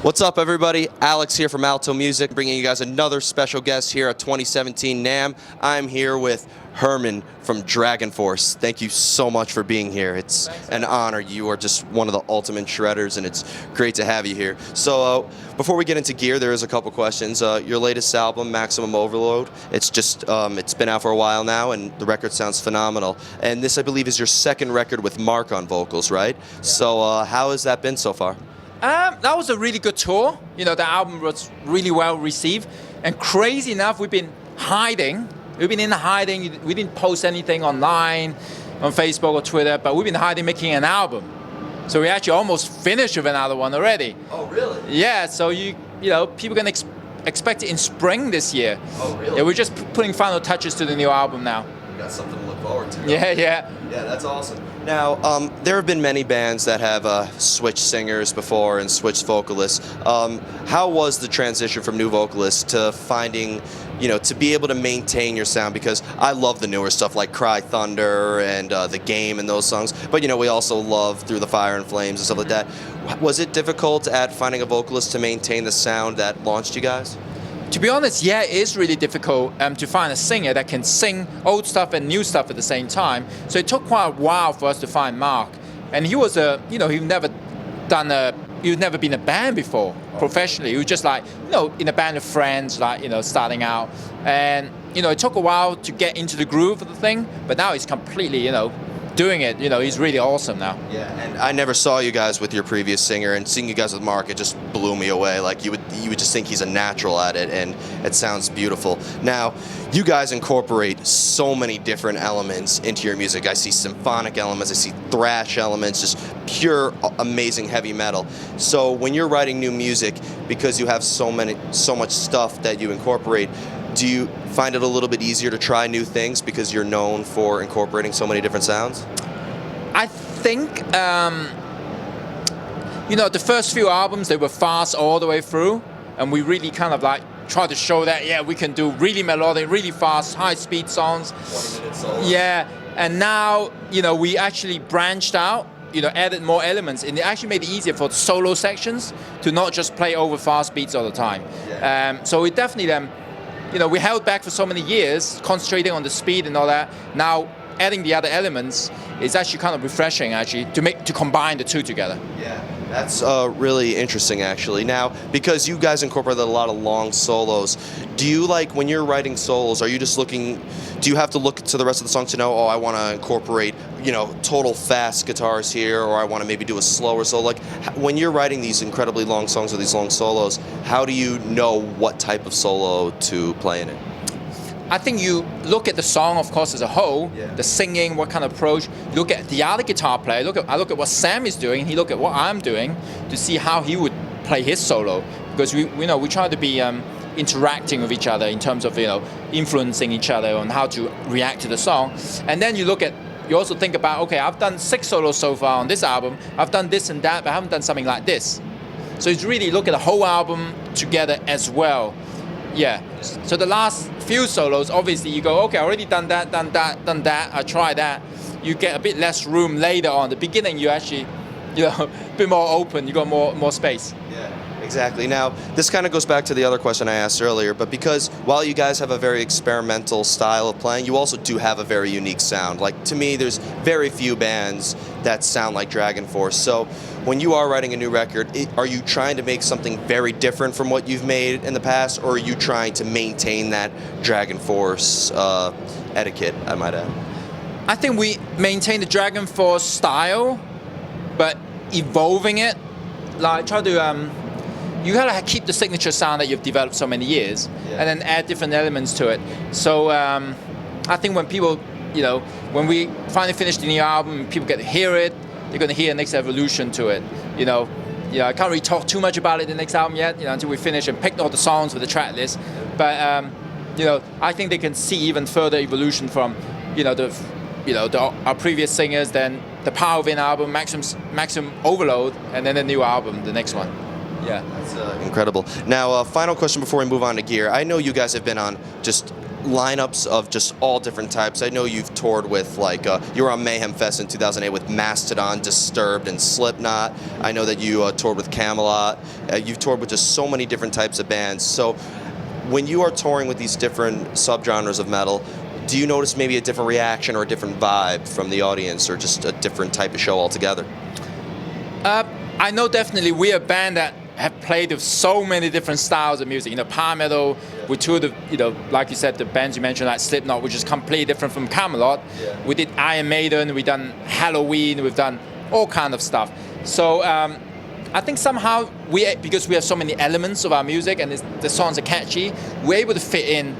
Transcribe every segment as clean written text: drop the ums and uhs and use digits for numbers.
What's up, everybody? Alex here from Alto Music, bringing you guys another special guest here at 2017 NAMM. I'm here with Herman from DragonForce. Thank you so much for being here. It's an honor. You are just one of the ultimate shredders, and it's great to have you here. So before we get into gear, there is a couple questions. Your latest album, Maximum Overload, it's been out for a while now, and the record sounds phenomenal. And this, I believe, is your second record with Mark on vocals, right? Yeah. So how has that been so far? That was a really good tour. You know, the album was really well received. And crazy enough, we've been hiding. We've been in hiding. We didn't post anything online, on Facebook or Twitter, but we've been hiding making an album. So we actually almost finished with another one already. Oh, really? Yeah, so you know, people can expect it in spring this year. Oh, really? Yeah, we're just putting final touches to the new album now. We got something to look forward to. Yeah. Yeah, that's awesome. Now, there have been many bands that have switched singers before and switched vocalists. How was the transition from new vocalists to finding, you know, to be able to maintain your sound? Because I love the newer stuff like Cry Thunder and The Game and those songs, but you know, we also love Through the Fire and Flames and stuff like that. Was it difficult at finding a vocalist to maintain the sound that launched you guys? To be honest, yeah, it is really difficult to find a singer that can sing old stuff and new stuff at the same time. So it took quite a while for us to find Mark. And he was he'd never been a band before, professionally. He was just like, you know, in a band of friends, like, you know, starting out. And, you know, it took a while to get into the groove of the thing, but now he's completely, you know, doing it. You know, he's really awesome now. Yeah, and I never saw you guys with your previous singer, and seeing you guys with Mark, it just blew me away. Like, you would just think he's a natural at it, and it sounds beautiful. Now, you guys incorporate so many different elements into your music. I see symphonic elements, I see thrash elements, just pure amazing heavy metal. So when you're writing new music, because you have so much stuff that you incorporate, do you find it a little bit easier to try new things because you're known for incorporating so many different sounds? I think, you know, the first few albums, they were fast all the way through, and we really kind of like tried to show that, yeah, we can do really melodic, really fast, high-speed songs. 20-minute solos. Yeah, and now, you know, we actually branched out, you know, added more elements, and it actually made it easier for solo sections to not just play over fast beats all the time. Yeah. So it definitely, you know, we held back for so many years, concentrating on the speed and all that. Now, adding the other elements is actually kind of refreshing, actually, to combine the two together. Yeah, that's really interesting, actually. Now, because you guys incorporated a lot of long solos, do you, like, when you're writing solos, are you just looking, do you have to look to the rest of the song to know, oh, I want to incorporate, you know, total fast guitars here, or I want to maybe do a slower solo? Like, when you're writing these incredibly long songs or these long solos, how do you know what type of solo to play in it? I think you look at the song, of course, as a whole, yeah. The singing, what kind of approach. Look at the other guitar player. I look at what Sam is doing. He look at what I'm doing to see how he would play his solo. Because we try to be interacting with each other in terms of, you know, influencing each other on how to react to the song. And then you also think about, okay, I've done 6 solos so far on this album. I've done this and that, but I haven't done something like this. So it's really look at the whole album together as well. Yeah. So the last few solos, obviously you go, okay, I already done that, I try that. You get a bit less room later on. The beginning, you actually, you know, a bit more open, you got more space. Yeah, exactly. Now, this kind of goes back to the other question I asked earlier, but because while you guys have a very experimental style of playing, you also do have a very unique sound. Like, to me, there's very few bands that sound like DragonForce. So when you are writing a new record, are you trying to make something very different from what you've made in the past, or are you trying to maintain that DragonForce etiquette, I might add? I think we maintain the DragonForce style, but evolving it. Like, try to, you gotta keep the signature sound that you've developed so many years, yeah. And then add different elements to it. So I think when people, you know, when we finally finish the new album, people get to hear it, they're going to hear the next evolution to it. You know, I can't really talk too much about it in the next album yet, you know, until we finish and pick all the songs for the track list. But you know, I think they can see even further evolution from, you know, our previous singers, then the Power Within album, Maximum Overload, and then the new album, the next one. Yeah, that's incredible. Now, final question before we move on to gear. I know you guys have been on just lineups of just all different types. I know you've toured with, like, you were on Mayhem Fest in 2008 with Mastodon, Disturbed, and Slipknot. I know that you toured with Camelot. You've toured with just so many different types of bands. So when you are touring with these different subgenres of metal, do you notice maybe a different reaction or a different vibe from the audience, or just a different type of show altogether? I know definitely we're a band that have played with so many different styles of music. You know, power metal, we toured the, you know, like you said, the bands you mentioned, like Slipknot, which is completely different from Camelot. Yeah. We did Iron Maiden, we've done Halloween, we've done all kind of stuff. So I think somehow because we have so many elements of our music and the songs are catchy, we're able to fit in,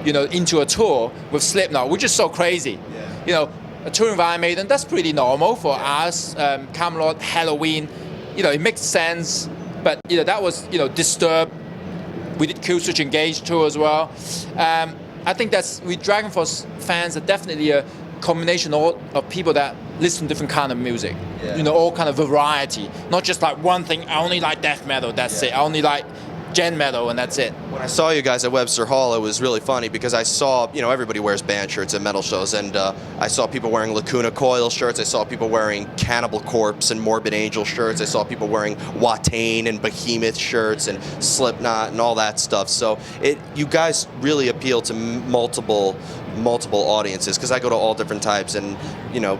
you know, into a tour with Slipknot, which is so crazy. Yeah. You know, a tour with Iron Maiden, that's pretty normal for us. Camelot, Halloween, you know, it makes sense. But you know, that was, you know, Disturbed. We did Killswitch Engage tour as well. I think we DragonForce fans are definitely a combination of people that listen to different kind of music. Yeah. You know, all kind of variety. Not just like one thing. I only like death metal. That's it. I only like gen metal, and that's it. When I saw you guys at Webster Hall, it was really funny because I saw, you know, everybody wears band shirts at metal shows, and I saw people wearing Lacuna Coil shirts. I saw people wearing Cannibal Corpse and Morbid Angel shirts. I saw people wearing Watain and Behemoth shirts and Slipknot and all that stuff. So you guys really appeal to multiple audiences, because I go to all different types, and you know,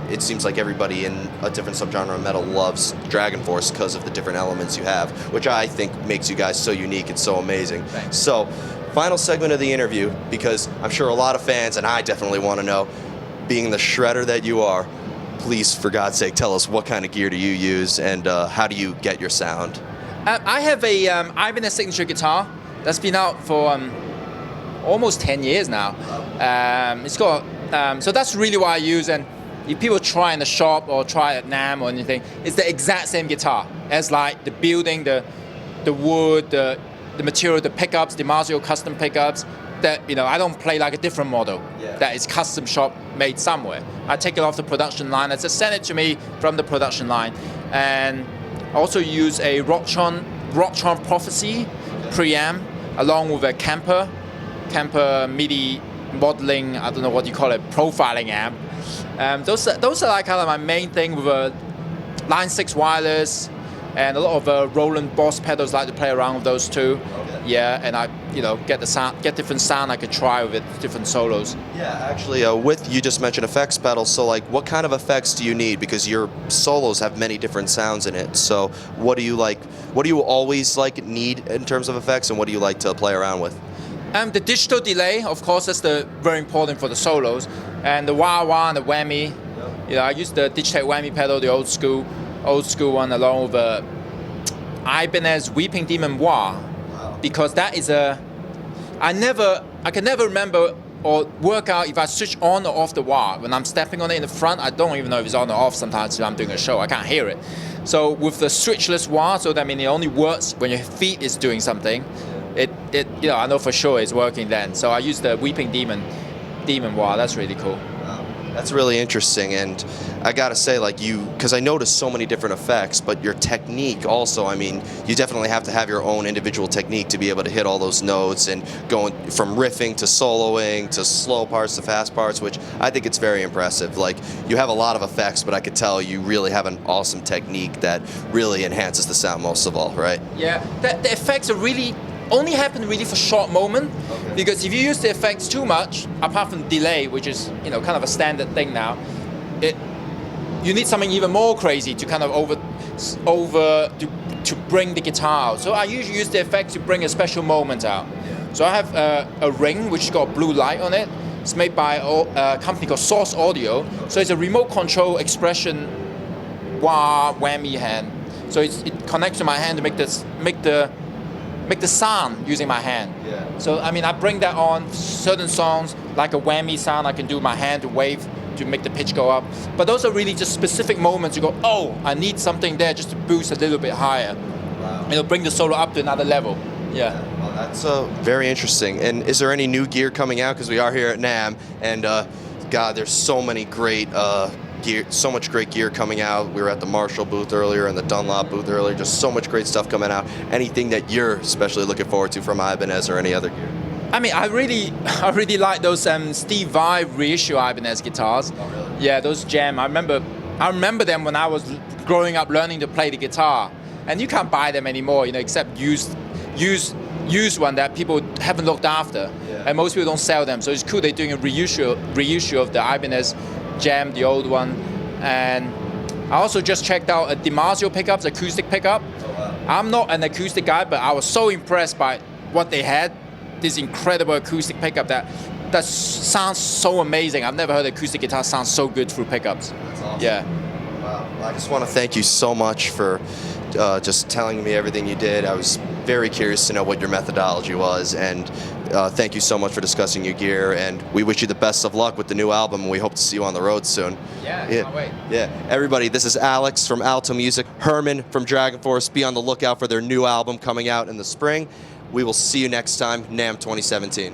it seems like everybody in a different subgenre of metal loves DragonForce because of the different elements you have, which I think makes you guys so unique and so amazing. Thanks. So, final segment of the interview, because I'm sure a lot of fans, and I definitely want to know, being the shredder that you are, please, for God's sake, tell us what kind of gear do you use, and how do you get your sound? I have a Ibanez signature guitar that's been out for almost 10 years now. It's got so that's really what I use, and if people try in the shop or try at NAMM or anything, it's the exact same guitar as like the building, the wood, the material, the pickups, the Marzio custom pickups. That, you know, I don't play like a different model that is custom shop made somewhere. I take it off the production line. I just send it to me from the production line, and I also use a Rocktron Prophecy preamp along with a Kemper MIDI modeling, I don't know what you call it, profiling amp. Those are like kind of my main thing, with a Line 6 wireless and a lot of Roland Boss pedals. Like to play around with those too. Okay. Yeah, and I, you know, get different sound I could try with it, different solos. Yeah, actually, you just mentioned effects pedals. So like, what kind of effects do you need? Because your solos have many different sounds in it. So what do you like? What do you always need in terms of effects, and what do you like to play around with? The digital delay, of course, that's very important for the solos, and the wah-wah and the whammy. Yep. You know, I use the Digitech whammy pedal, the old school one, along with Ibanez Weeping Demon wah, because that is I can never remember or work out if I switch on or off the wah. When I'm stepping on it in the front, I don't even know if it's on or off. Sometimes if I'm doing a show, I can't hear it. So with the switchless wah, so that means it only works when your feet is doing something. You know, I know for sure it's working then. So I use the Weeping Demon wah. That's really cool. Wow. That's really interesting, and I gotta say, because I noticed so many different effects, but your technique also, I mean, you definitely have to have your own individual technique to be able to hit all those notes, and going from riffing to soloing to slow parts to fast parts, which I think it's very impressive. Like, you have a lot of effects, but I could tell you really have an awesome technique that really enhances the sound most of all, right? Yeah, the effects are really only happen really for short moment, because if you use the effects too much, apart from delay, which is, you know, kind of a standard thing now, you need something even more crazy to kind of to bring the guitar out. So I usually use the effects to bring a special moment out. So I have a ring which has got blue light on it. It's made by a company called Source Audio. So it's a remote control expression wah whammy hand. So it connects to my hand to make the sound using my hand. Yeah. So I mean, I bring that on certain songs, like a whammy sound. I can do my hand to wave to make the pitch go up. But those are really just specific moments. You go, oh, I need something there just to boost a little bit higher. Wow. It'll bring the solo up to another level. Yeah. Well, that's very interesting. And is there any new gear coming out? Because we are here at NAMM, and God, there's so many great gear, so much great gear coming out. We were at the Marshall booth earlier and the Dunlop booth earlier. Just so much great stuff coming out. Anything that you're especially looking forward to from Ibanez or any other gear? I mean, I really like those Steve Vai reissue Ibanez guitars. Oh, really? Yeah, those jam. I remember them when I was growing up learning to play the guitar, and you can't buy them anymore, except used one that people haven't looked after, Yeah. and most people don't sell them. So it's cool they're doing a reissue of the Ibanez Jam, the old one. And I also just checked out a DiMarzio pickups, acoustic pickup. Oh, wow. I'm not an acoustic guy, but I was so impressed by what they had. This incredible acoustic pickup that sounds so amazing. I've never heard acoustic guitar sound so good through pickups. That's awesome. Yeah. Wow. I just want to thank you so much for just telling me everything you did. I was very curious to know what your methodology was, and thank you so much for discussing your gear, and we wish you the best of luck with the new album, and we hope to see you on the road soon. Yeah, can't wait. Yeah, everybody, this is Alex from Alto Music, Herman from DragonForce. Be on the lookout for their new album coming out in the spring. We will see you next time, NAMM 2017.